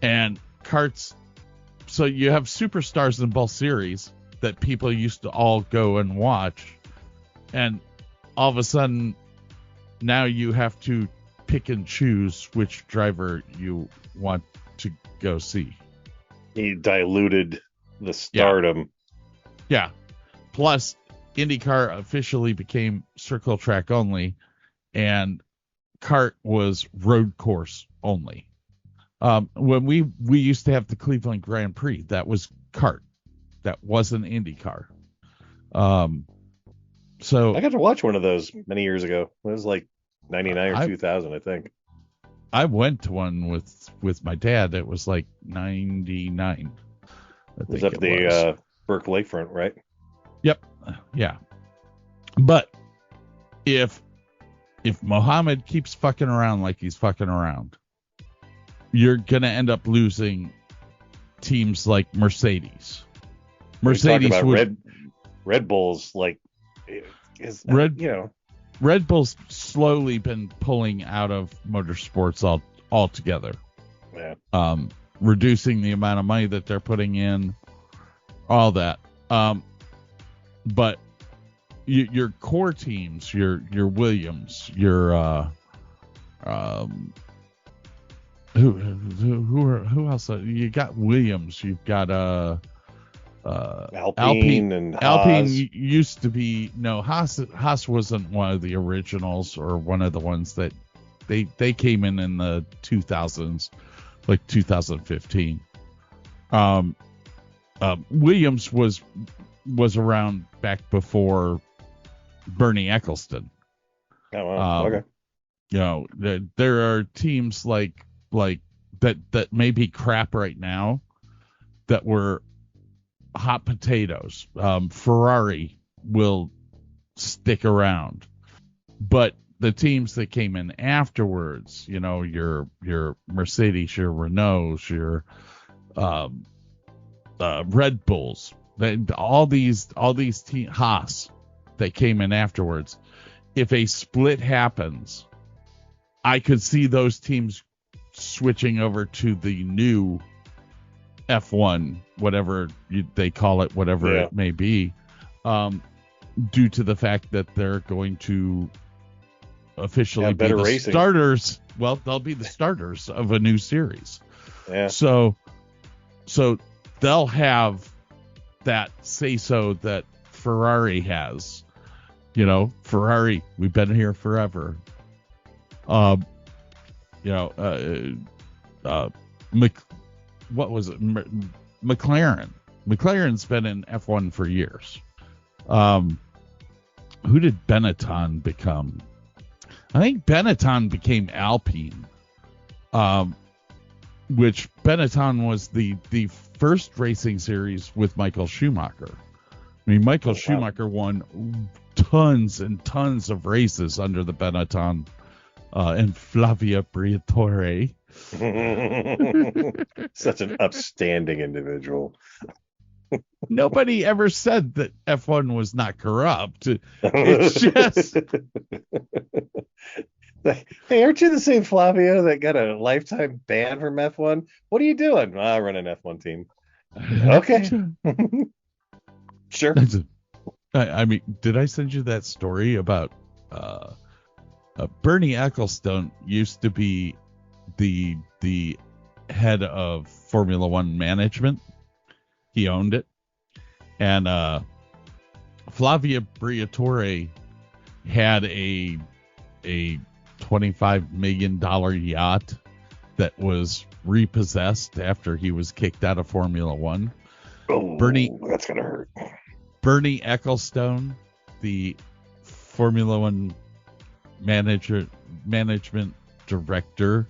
and karts. So you have superstars in both series that people used to all go and watch, and all of a sudden now you have to pick and choose which driver you want to go see. He diluted the stardom. Yeah. Plus, IndyCar officially became circle track only, and kart was road course only. When we used to have the Cleveland Grand Prix, that was kart. That wasn't IndyCar. So I got to watch one of those many years ago. It was like 99 or 2000, I think. I went to one with my dad. It was like 99. It was up the Burke Lakefront, right? Yep. Yeah. But if Mohammed keeps fucking around like he's fucking around, you're gonna end up losing teams like Mercedes. Mercedes about Red Bull's like Red Bull's slowly been pulling out of motorsports altogether. Yeah. Reducing the amount of money that they're putting in, all that. But your core teams, your Williams, your who else? You got Williams. You've got Alpine and Haas. Alpine used to be Haas wasn't one of the originals or one of the ones that they came in the 2000s, like 2015. Williams was around back before Bernie Eccleston. Oh, well, okay. You know, there are teams like that may be crap right now that were hot potatoes. Ferrari will stick around, but the teams that came in afterwards, you know, your Mercedes, your Renaults, your Red Bulls, all these Haas that came in afterwards. If a split happens, I could see those teams switching over to the new F1, whatever they call it, whatever it may be, due to the fact that they're going to officially be the racing starters. Well, they'll be the starters of a new series. Yeah. So they'll have that say-so that Ferrari has. You know, Ferrari, we've been here forever. What was it? McLaren. McLaren's been in F1 for years. Who did Benetton become? I think Benetton became Alpine, which Benetton was the first racing series with Michael Schumacher. I mean, Michael Schumacher won tons and tons of races under the Benetton and Flavia Briatore. Such an upstanding individual. Nobody ever said that F1 was not corrupt. It's just... Hey, aren't you the same Flavio that got a lifetime ban from F1? What are you doing? I run an F1 team. Okay. Sure. I mean, did I send you that story about Bernie Ecclestone used to be the head of Formula One management. He owned it. And Flavia Briatore had a $25 million yacht that was repossessed after he was kicked out of Formula One. Oh, that's gonna hurt. Bernie Ecclestone, the Formula One management director,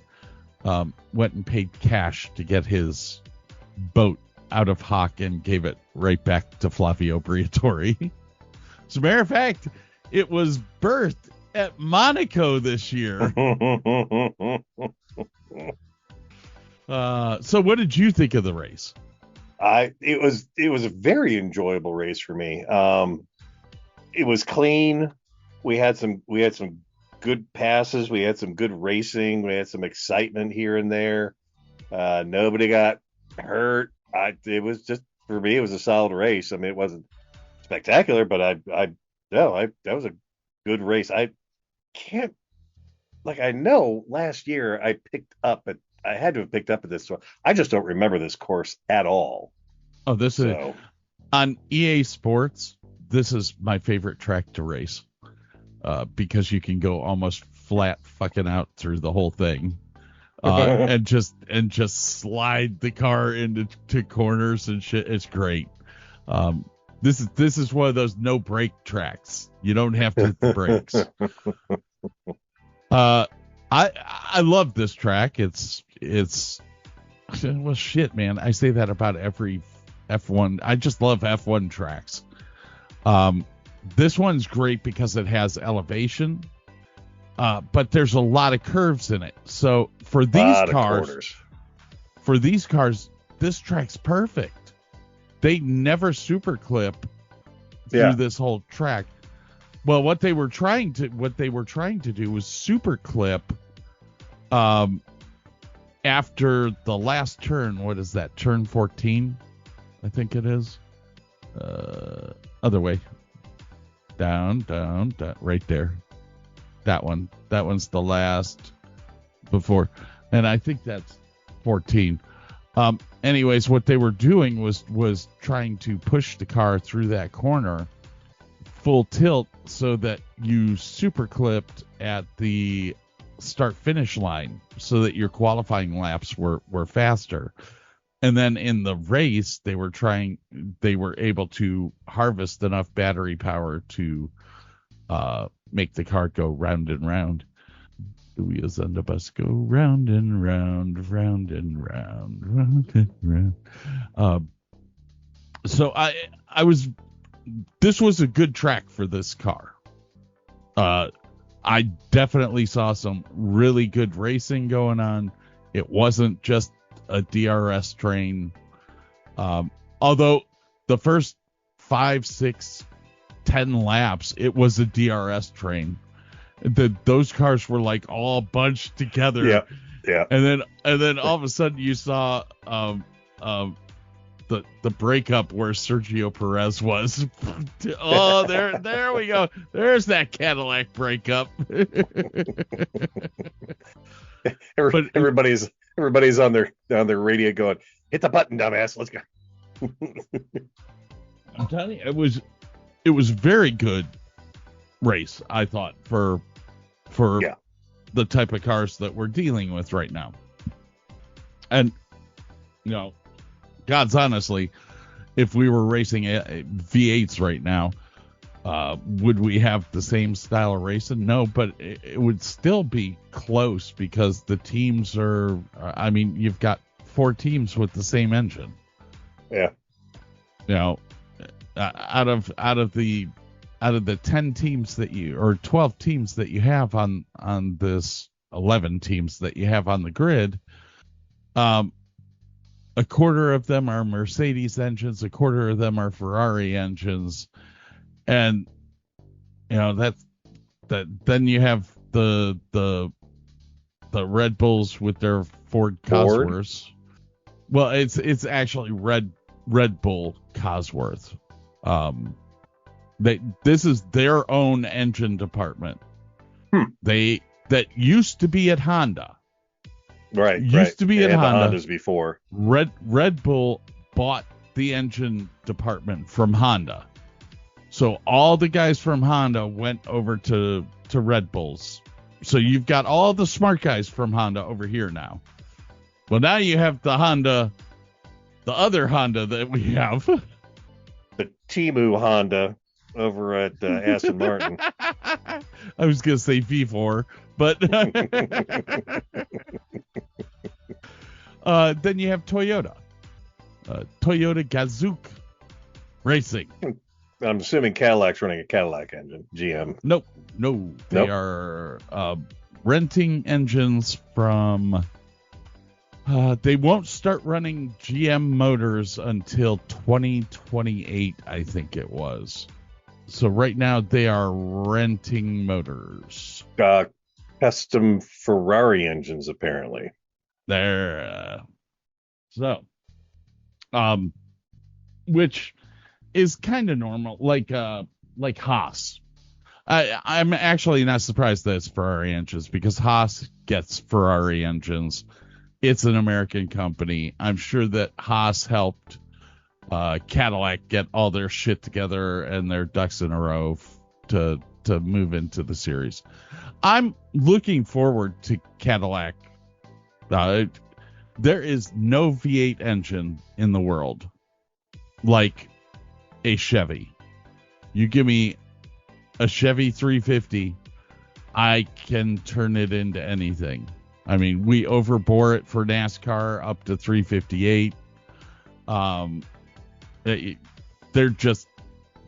went and paid cash to get his boat out of hock and gave it right back to Flavio Briatore. As a matter of fact, it was birthed at Monaco this year. So what did you think of the race? It was a very enjoyable race for me. It was clean. We had some good passes. We had some good racing. We had some excitement here and there. Nobody got hurt. It was just, for me, it was a solid race. I mean, it wasn't spectacular, but that was a good race. I know last year I had to have picked up at this one. I just don't remember this course at all. Oh, is on EA Sports. This is my favorite track to race, because you can go almost flat fucking out through the whole thing, and just slide the car into corners and shit. It's great. This is one of those no brake tracks. You don't have to hit the brakes. I love this track. It's well, shit, man. I say that about every F1. I just love F1 tracks. This one's great because it has elevation, but there's a lot of curves in it. So for these cars, this track's perfect. They never super clip through this whole track. Well, what they were trying to do was super clip after the last turn. What is that? Turn 14, I think it is. Other way. Down, right there. That one's the last before, and I think that's 14. Anyways, what they were doing was trying to push the car through that corner full tilt so that you super clipped at the start finish line so that your qualifying laps were faster. And then in the race, they were able to harvest enough battery power to make the car go round and round. The wheels on the bus go round and round, round and round, round and round. So this was a good track for this car. I definitely saw some really good racing going on. It wasn't just a DRS train. Although the first 5, 6, 10 laps, it was a DRS train. Those cars were like all bunched together. Yeah. And then all of a sudden you saw the breakup where Sergio Perez was. Oh, there we go. There's that Cadillac breakup. Everybody's on their radio going, hit the button, dumbass. Let's go. I'm telling you, it was very good race, I thought, for the type of cars that we're dealing with right now. And God's honestly, if we were racing V8s right now, would we have the same style of racing? No, but it would still be close because the teams are, you've got 4 teams with the same engine. Yeah. Out of the 10 teams that or 12 teams that you have on this 11 teams that you have on the grid, a quarter of them are Mercedes engines, a quarter of them are Ferrari engines, and then you have the Red Bulls with their Ford Cosworths. Well, it's actually Red Bull Cosworth. This is their own engine department. That used to be at Honda. Right. Used to be at Honda. The Hondas before. Red Bull bought the engine department from Honda. So all the guys from Honda went over to Red Bulls. So you've got all the smart guys from Honda over here now. Well, now you have the other Honda that we have. The Timu Honda over at Aston Martin. I was going to say V4, but then you have Toyota. Toyota Gazoo Racing. I'm assuming Cadillac's running a Cadillac engine. GM. No. They are renting engines from... they won't start running GM motors until 2028, I think it was. So right now they are renting motors. Custom Ferrari engines, apparently. Which is kind of normal, like Haas. I'm actually not surprised that it's Ferrari engines because Haas gets Ferrari engines. It's an American company. I'm sure that Haas helped Cadillac get all their shit together and their ducks in a row to move into the series. I'm looking forward to Cadillac. There is no V8 engine in the world like a Chevy. You give me a Chevy 350, I can turn it into anything. I mean, we overbore it for NASCAR up to 358.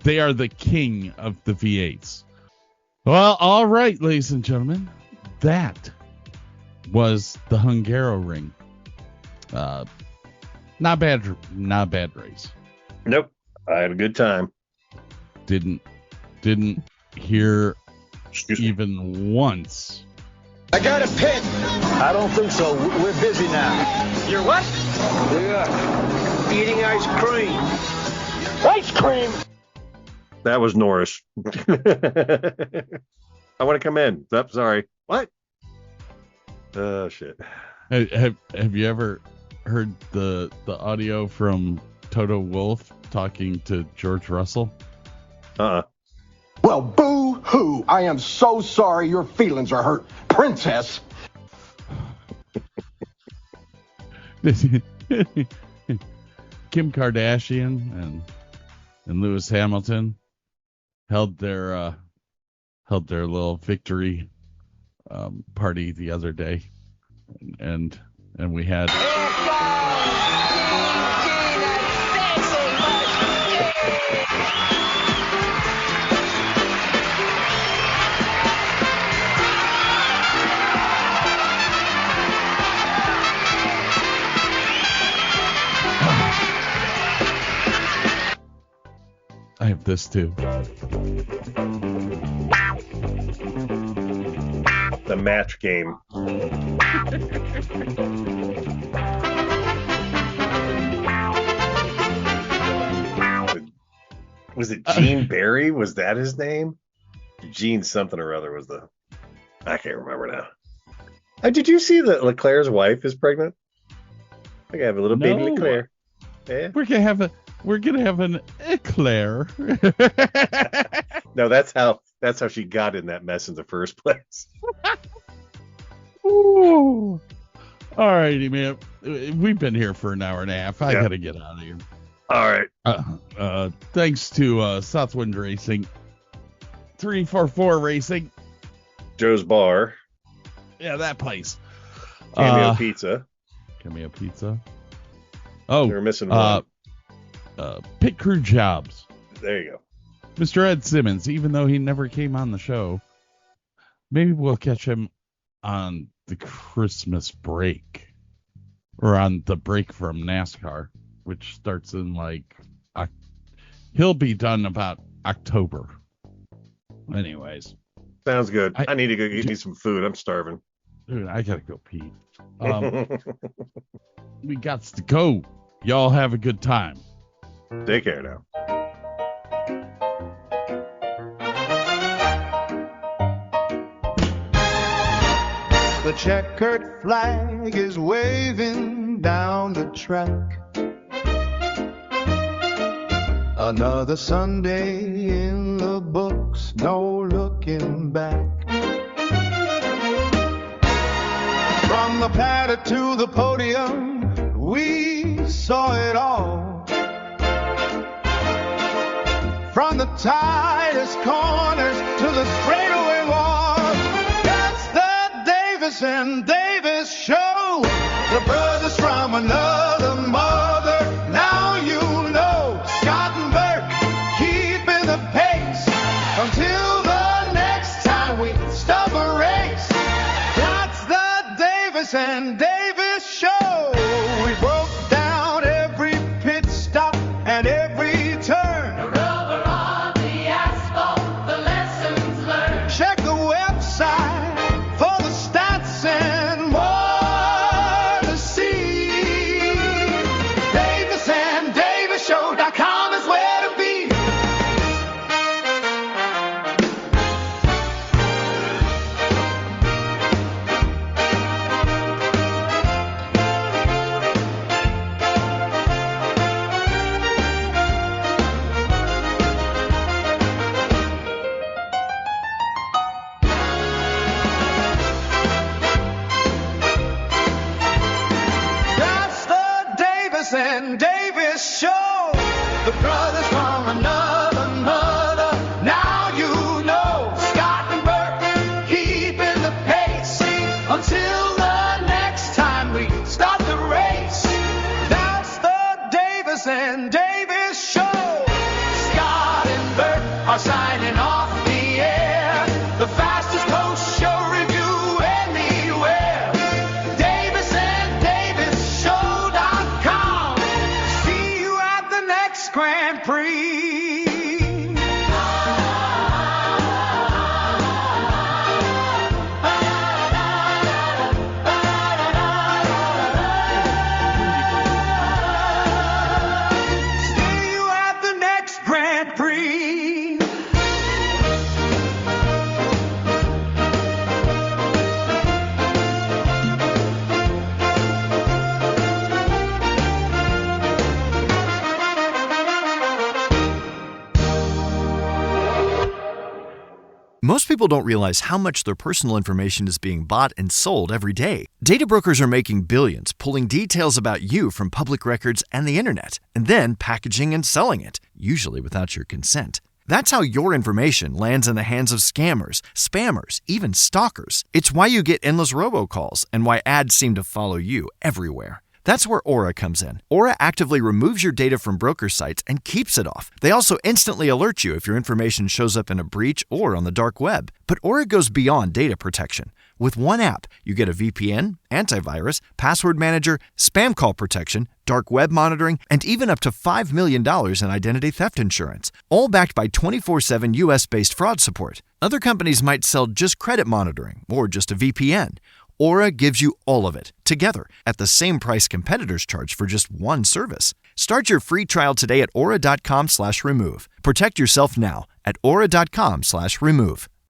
They are the king of the V8s. Well, all right, ladies and gentlemen, that was the Hungaroring. Not bad race. Nope, I had a good time. Didn't hear even once. I got a pit. I don't think so. We're busy now. You're what? Yeah. Eating ice cream. Ice cream? That was Norris. I want to come in. Oh, sorry. What? Oh, shit. Have you ever heard the audio from Toto Wolff talking to George Russell? Well, boo-hoo. I am so sorry your feelings are hurt, princess. Kim Kardashian and Lewis Hamilton held their held their little victory party the other day, and we had. I have this too. The match game. Was it Gene Barry? Was that his name? Gene something or other was the. I can't remember now. Did you see that Leclerc's wife is pregnant? I think I have a little baby Leclerc. Yeah. We're gonna have an eclair. No, that's how she got in that mess in the first place. Ooh. All righty, man. We've been here for an hour and a half. I gotta get out of here. All right. Thanks to Southwind Racing, 344 Racing, Joe's Bar. Yeah, that place. Cameo Pizza. Cameo Pizza. Oh, we're missing one. Pit Crew Jobs. There you go. Mr. Ed Simmons, even though he never came on the show, maybe we'll catch him on the Christmas break or on the break from NASCAR, which starts in he'll be done about October. Anyways. Sounds good. I need to go get me some food. I'm starving. Dude, I gotta go pee. We got to go. Y'all have a good time. Take care now. The checkered flag is waving down the track. Another Sunday in the books, no looking back. From the paddock to the podium, we saw it all. From the tightest corners to the straightaway walls. That's the Davis and Davis show. The brothers from another mother. Now you know Scott and Burke keeping the pace until the next time we stop a race. That's the Davis and Davis show. We broke down every pit stop and every turn. The rubber on the asphalt, the lessons learned. Check the website for the stats and more to see. DavisandDavisShow.com is where to be. That's the Davis and Davis show. The brothers from another mother. Now you know Scott and Burke keeping the pace until the next time we start the race. That's the Davis and Davis show. Scott and Burke are signing off the air. The fastest post show review anywhere. DavisandDavisShow.com. See you at the next Grand Prix. See you at the next Grand Prix. Most people don't realize how much their personal information is being bought and sold every day. Data brokers are making billions, pulling details about you from public records and the internet, and then packaging and selling it, usually without your consent. That's how your information lands in the hands of scammers, spammers, even stalkers. It's why you get endless robocalls and why ads seem to follow you everywhere. That's where Aura comes in. Aura actively removes your data from broker sites and keeps it off. They also instantly alert you if your information shows up in a breach or on the dark web. But Aura goes beyond data protection. With one app, you get a VPN, antivirus, password manager, spam call protection, dark web monitoring, and even up to $5 million in identity theft insurance. All backed by 24/7 US-based fraud support. Other companies might sell just credit monitoring or just a VPN. Aura gives you all of it, together, at the same price competitors charge for just one service. Start your free trial today at aura.com/remove. Protect yourself now at aura.com/remove.